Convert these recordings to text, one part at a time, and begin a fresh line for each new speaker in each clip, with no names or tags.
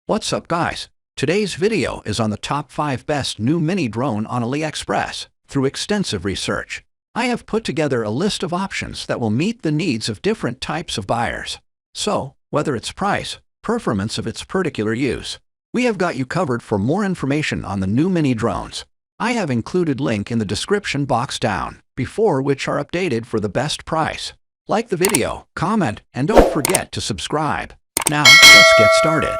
What's up guys? Today's video is on the top 5 best new mini drone on Aliexpress. Through extensive research, I have put together a list of options that will meet the needs of different types of buyers. So, whether it's price, performance of its particular use, we have got you covered. For more information on the new mini drones, I have included link in the description box down before, which are updated for the best price. Like the video, comment, and don't forget to subscribe. Now, let's get started.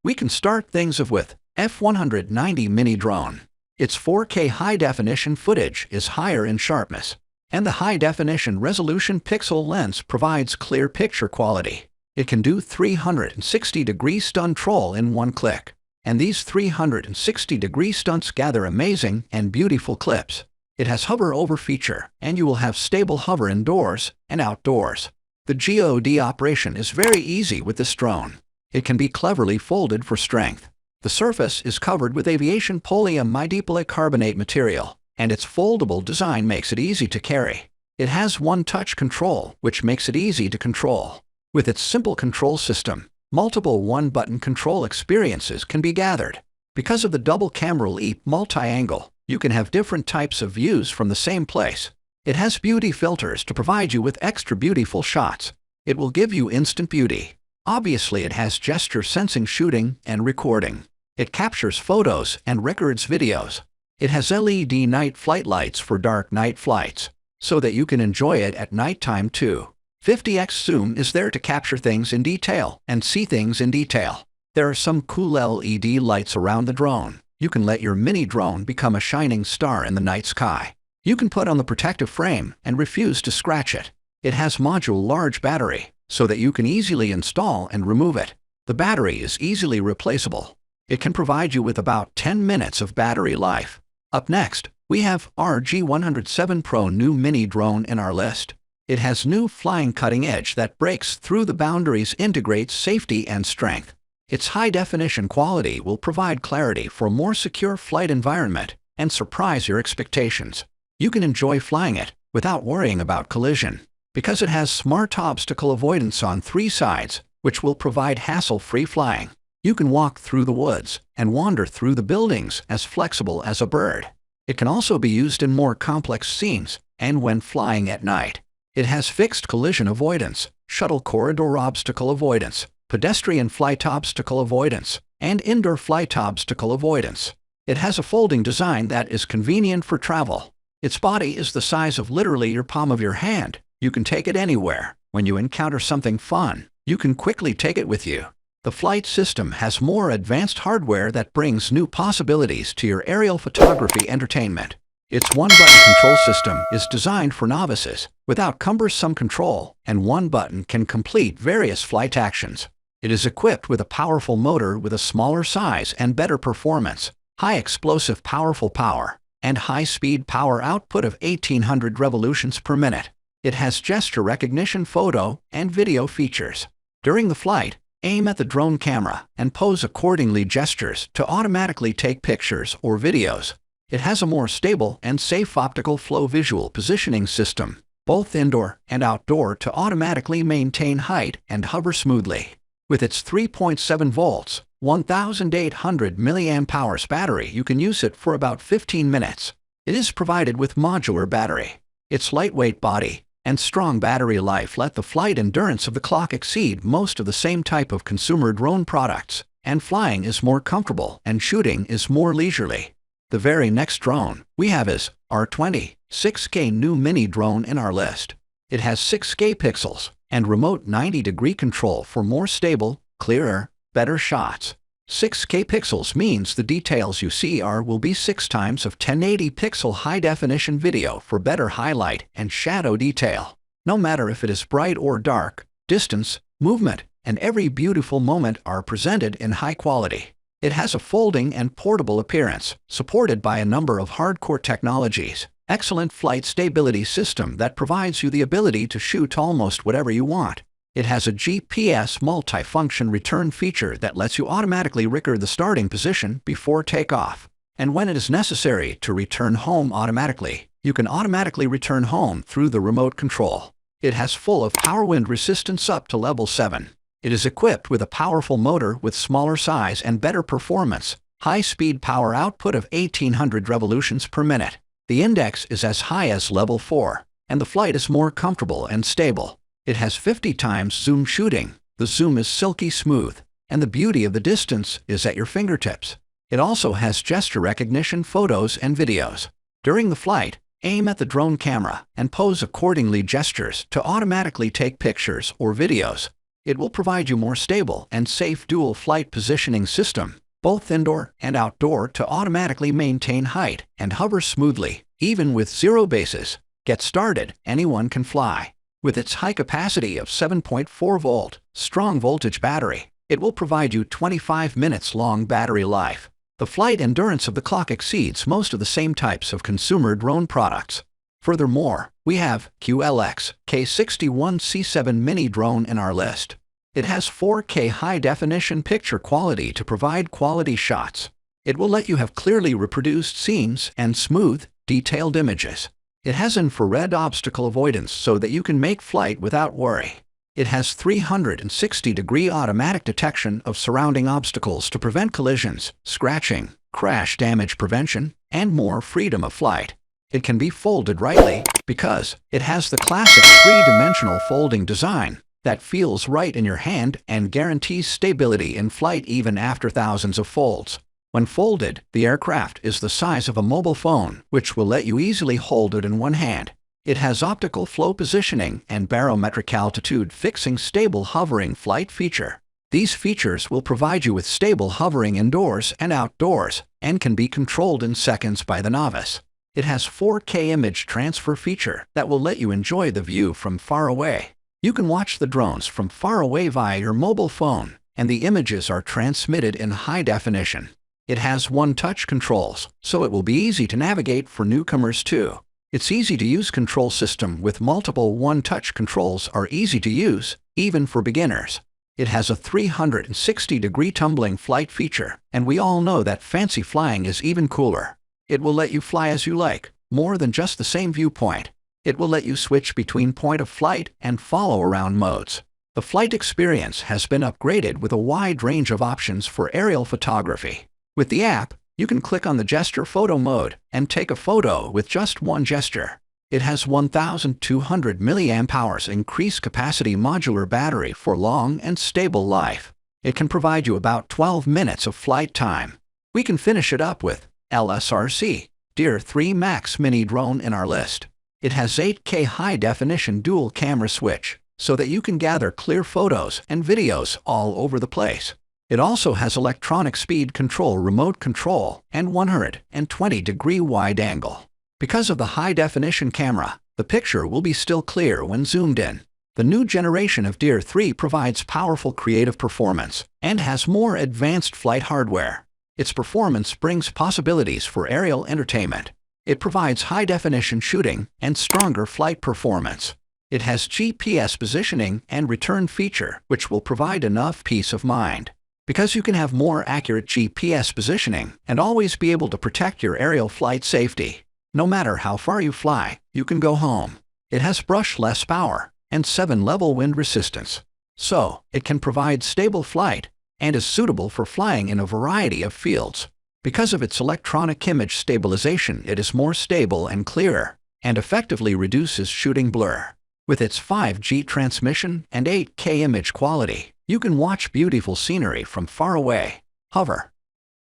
We can start things off with F190 mini drone. Its 4K high-definition footage is higher in sharpness, and the high-definition resolution pixel lens provides clear picture quality. It can do 360-degree stun troll in one click, and these 360-degree stunts gather amazing and beautiful clips. It has hover over feature, and you will have stable hover indoors and outdoors. The GOD operation is very easy with this drone. It can be cleverly folded for strength. The surface is covered with aviation polyamide carbonate material, and its foldable design makes it easy to carry. It has one-touch control, which makes it easy to control. With its simple control system, multiple one-button control experiences can be gathered. Because of the double camera leap multi-angle, you can have different types of views from the same place. It has beauty filters to provide you with extra beautiful shots. It will give you instant beauty. Obviously, it has gesture sensing shooting and recording. It captures photos and records videos. It has LED night flight lights for dark night flights, so that you can enjoy it at nighttime too. 50x zoom is there to capture things in detail and see things in detail. There are some cool LED lights around the drone. You can let your mini drone become a shining star in the night sky. You can put on the protective frame and refuse to scratch it. It has module large battery, so that you can easily install and remove it. The battery is easily replaceable. It can provide you with about 10 minutes of battery life. Up next, we have RG107 Pro new mini drone in our list. It has new flying cutting edge that breaks through the boundaries, integrates safety and strength. Its high-definition quality will provide clarity for a more secure flight environment and surprise your expectations. You can enjoy flying it without worrying about collision, because it has smart obstacle avoidance on 3 sides, which will provide hassle-free flying. You can walk through the woods and wander through the buildings as flexible as a bird. It can also be used in more complex scenes and when flying at night. It has fixed collision avoidance, shuttle corridor obstacle avoidance, pedestrian flight obstacle avoidance, and indoor flight obstacle avoidance. It has a folding design that is convenient for travel. Its body is the size of literally your palm of your hand. You can take it anywhere. When you encounter something fun, you can quickly take it with you. The flight system has more advanced hardware that brings new possibilities to your aerial photography entertainment. Its one-button control system is designed for novices, without cumbersome control, and one button can complete various flight actions. It is equipped with a powerful motor with a smaller size and better performance, high explosive powerful power, and high-speed power output of 1800 revolutions per minute. It has gesture recognition, photo, and video features. During the flight, aim at the drone camera and pose accordingly. Gestures to automatically take pictures or videos. It has a more stable and safe optical flow visual positioning system, both indoor and outdoor, to automatically maintain height and hover smoothly. With its 3.7 volts, 1800 mAh battery, you can use it for about 15 minutes. It is provided with modular battery. Its lightweight body and strong battery life let the flight endurance of the clock exceed most of the same type of consumer drone products, and flying is more comfortable and shooting is more leisurely. The very next drone we have is R20 6K new mini drone in our list. It has 6K pixels and remote 90-degree control for more stable, clearer, better shots. 6K pixels means the details you see will be 6 times of 1080 pixel high-definition video for better highlight and shadow detail. No matter if it is bright or dark, distance, movement, and every beautiful moment are presented in high quality. It has a folding and portable appearance, supported by a number of hardcore technologies. Excellent flight stability system that provides you the ability to shoot almost whatever you want. It has a GPS multifunction return feature that lets you automatically record the starting position before takeoff. And when it is necessary to return home automatically, you can automatically return home through the remote control. It has full of power wind resistance up to level 7. It is equipped with a powerful motor with smaller size and better performance, high-speed power output of 1800 revolutions per minute. The index is as high as level 4, and the flight is more comfortable and stable. It has 50 times zoom shooting. The zoom is silky smooth, and the beauty of the distance is at your fingertips. It also has gesture recognition photos and videos. During the flight, aim at the drone camera and pose accordingly gestures to automatically take pictures or videos. It will provide you more stable and safe dual flight positioning system, both indoor and outdoor, to automatically maintain height and hover smoothly, even with zero bases. Get started, anyone can fly. With its high capacity of 7.4-volt, strong voltage battery, it will provide you 25 minutes long battery life. The flight endurance of the clock exceeds most of the same types of consumer drone products. Furthermore, we have QLX K61C7 mini drone in our list. It has 4K high-definition picture quality to provide quality shots. It will let you have clearly reproduced scenes and smooth, detailed images. It has infrared obstacle avoidance so that you can make flight without worry. It has 360-degree automatic detection of surrounding obstacles to prevent collisions, scratching, crash damage prevention, and more freedom of flight. It can be folded rightly because it has the classic three-dimensional folding design that feels right in your hand and guarantees stability in flight even after thousands of folds. When folded, the aircraft is the size of a mobile phone, which will let you easily hold it in one hand. It has optical flow positioning and barometric altitude fixing stable hovering flight feature. These features will provide you with stable hovering indoors and outdoors and can be controlled in seconds by the novice. It has 4K image transfer feature that will let you enjoy the view from far away. You can watch the drones from far away via your mobile phone, and the images are transmitted in high definition. It has one-touch controls, so it will be easy to navigate for newcomers too. Its easy-to-use control system with multiple one-touch controls are easy to use, even for beginners. It has a 360-degree tumbling flight feature, and we all know that fancy flying is even cooler. It will let you fly as you like, more than just the same viewpoint. It will let you switch between point of flight and follow-around modes. The flight experience has been upgraded with a wide range of options for aerial photography. With the app, you can click on the gesture photo mode and take a photo with just one gesture. It has 1,200 mAh increased capacity modular battery for long and stable life. It can provide you about 12 minutes of flight time. We can finish it up with LSRC Deer 3 Max mini drone in our list. It has 8K high-definition dual camera switch, so that you can gather clear photos and videos all over the place. It also has electronic speed control, remote control, and 120-degree wide angle. Because of the high-definition camera, the picture will be still clear when zoomed in. The new generation of Deer 3 provides powerful creative performance and has more advanced flight hardware. Its performance brings possibilities for aerial entertainment. It provides high-definition shooting and stronger flight performance. It has GPS positioning and return feature, which will provide enough peace of mind. Because you can have more accurate GPS positioning and always be able to protect your aerial flight safety. No matter how far you fly, you can go home. It has brushless power and 7-level wind resistance. So, it can provide stable flight and is suitable for flying in a variety of fields. Because of its electronic image stabilization, it is more stable and clearer, and effectively reduces shooting blur. With its 5G transmission and 8K image quality, you can watch beautiful scenery from far away. Hover.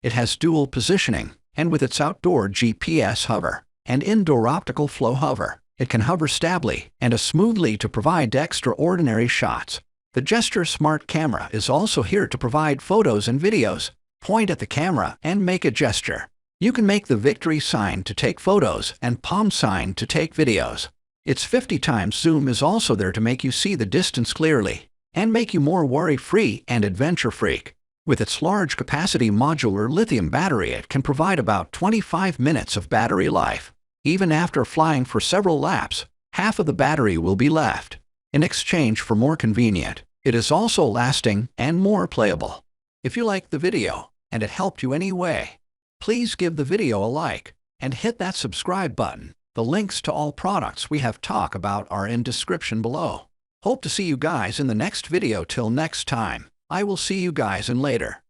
It has dual positioning, and with its outdoor GPS hover and indoor optical flow hover, it can hover stably and smoothly to provide extraordinary shots. The Gesture Smart Camera is also here to provide photos and videos. Point at the camera and make a gesture. You can make the victory sign to take photos and palm sign to take videos. Its 50 times zoom is also there to make you see the distance clearly and make you more worry-free and adventure-freak. With its large capacity modular lithium battery, it can provide about 25 minutes of battery life. Even after flying for several laps, half of the battery will be left. In exchange for more convenient, it is also lasting and more playable. If you liked the video and it helped you anyway, please give the video a like and hit that subscribe button. The links to all products we have talked about are in description below. Hope to see you guys in the next video. Till next time, I will see you guys in later.